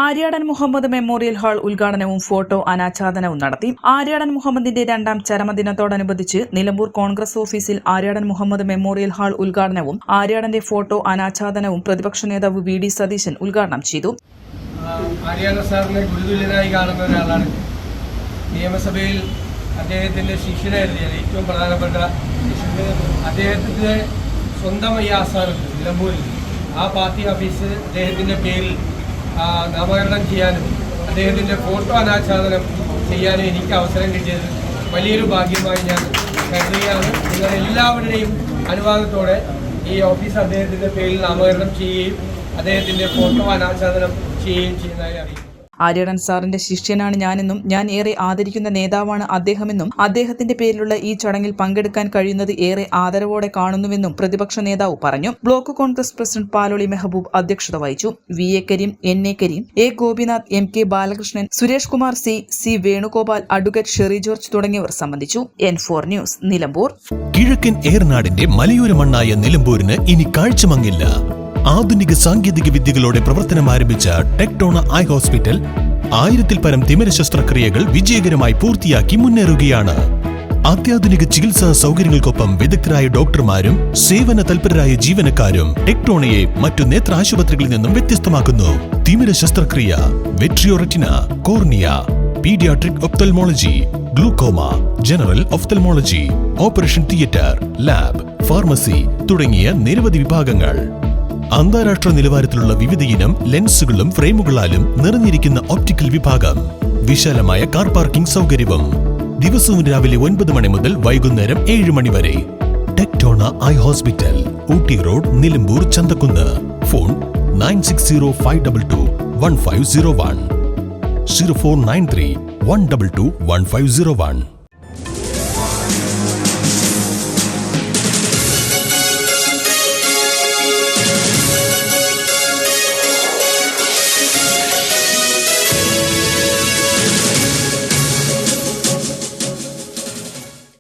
Aryadan Muhammad memorial hall ഉദ്ഘാടനവും photo അനാച്ഛാദനവും നടത്തി. ആര്യാടൻ മുഹമ്മദിന്റെ 2ാം ചരമദിനത്തോടനുബന്ധിച്ച് നിലമ്പൂർ കോൺഗ്രസ് ഓഫീസിൽ ആര്യാടൻ മുഹമ്മദ് മെമ്മോറിയൽ ഹാൾ ഉദ്ഘാടനവും ആര്യാടന്റെ ഫോട്ടോ അനാച്ഛാദനവും പ്രതിപക്ഷ നേതാവ് വി ഡി സതീശൻ ഉദ്ഘാടനം ചെയ്തു. ആര്യാടൻ സാറിനെ ഗുരുതുല്യനായി കാണുന്ന ഒരാളാണ്. നിയമസഭയിൽ അദ്ദേഹത്തിന്റെ ശിഷ്യനായിരുന്നു ഞാൻ. ഏറ്റവും പ്രധാനപ്പെട്ട അദ്ദേഹത്തിന്റെ സ്വന്തം ഈ ആസ്ഥാനത്ത് നിലമ്പൂരിൽ ആ പാർട്ടി ഓഫീസ് അദ്ദേഹത്തിന്റെ പേരിൽ നാമകരണം ചെയ്യാനും അദ്ദേഹത്തിൻ്റെ ഫോട്ടോ അനാച്ഛാദനം ചെയ്യാനും എനിക്ക് അവസരം കിട്ടിയത് വലിയൊരു ഭാഗ്യമായി ഞാൻ കരുതുകയാണ്. നിങ്ങളെല്ലാവരുടെയും അനുവാദത്തോടെ ഈ ഓഫീസ് അദ്ദേഹത്തിൻ്റെ പേരിൽ നാമകരണം ചെയ്യുകയും അദ്ദേഹത്തിൻ്റെ ഫോട്ടോ അനാച്ഛാദനം ചെയ്യുകയും ചെയ്യുന്നതായി അറിയിക്കുന്നു. ആര്യാടൻ സാറിന്റെ ശിഷ്യനാണ് ഞാനെന്നും ഞാൻ ഏറെ ആദരിക്കുന്ന നേതാവാണ് അദ്ദേഹമെന്നും അദ്ദേഹത്തിന്റെ പേരിലുള്ള ഈ ചടങ്ങിൽ പങ്കെടുക്കാൻ കഴിയുന്നത് ഏറെ ആദരവോടെ കാണുന്നുവെന്നും പ്രതിപക്ഷ നേതാവ് പറഞ്ഞു. ബ്ലോക്ക് കോൺഗ്രസ് പ്രസിഡന്റ് പാലോളി മെഹബൂബ് അധ്യക്ഷത വഹിച്ചു. V A Kareem, N A Kareem, A Gopinath, M K Balakrishnan, Suresh Kumar, C Venugopal, advocate Sherry George തുടങ്ങിയവർ സംബന്ധിച്ചു. N4 news, Nilambur. കിഴക്കൻ ഏറനാടിന്റെ മലയോര മണ്ണായ നിലമ്പൂരിന് ഇനി കാഴ്ചമങ്ങില്ല. ആധുനിക സാങ്കേതിക വിദ്യകളോടെ പ്രവർത്തനം ആരംഭിച്ച ടെക്ടോണ ഐ ഹോസ്പിറ്റൽ 1000-ൽ പരം തിമിര ശസ്ത്രക്രിയകൾ വിജയകരമായി പൂർത്തിയാക്കി മുന്നേറുകയാണ്. അത്യാധുനിക ചികിത്സാ സൗകര്യങ്ങൾക്കൊപ്പം വിദഗ്ധരായ ഡോക്ടർമാരും സേവന തൽപരരായ ജീവനക്കാരും ടെക്ടോണയെ മറ്റു നേത്ര ആശുപത്രികളിൽ നിന്നും വ്യത്യസ്തമാക്കുന്നു. തിമിര ശസ്ത്രക്രിയ, vitreoretina, cornea, paediatric ophthalmology, glaucoma, general ophthalmology, operation theatre, lab, pharmacy തുടങ്ങിയ നിരവധി വിഭാഗങ്ങൾ. അന്താരാഷ്ട്ര നിലവാരത്തിലുള്ള വിവിധയിനം ലെൻസുകളും ഫ്രെയിമുകളാലും നിറഞ്ഞിരിക്കുന്ന ഒപ്റ്റിക്കൽ വിഭാഗം, വിശാലമായ കാർ പാർക്കിംഗ് സൗകര്യവും. ദിവസവും രാവിലെ 9 മണി മുതൽ വൈകുന്നേരം 7 മണി വരെ. ടെക്ടോണ eye hospital, Ooty road, Nilambur, Chanthakkunnu. Phone 9605221501, 0493 122 1501.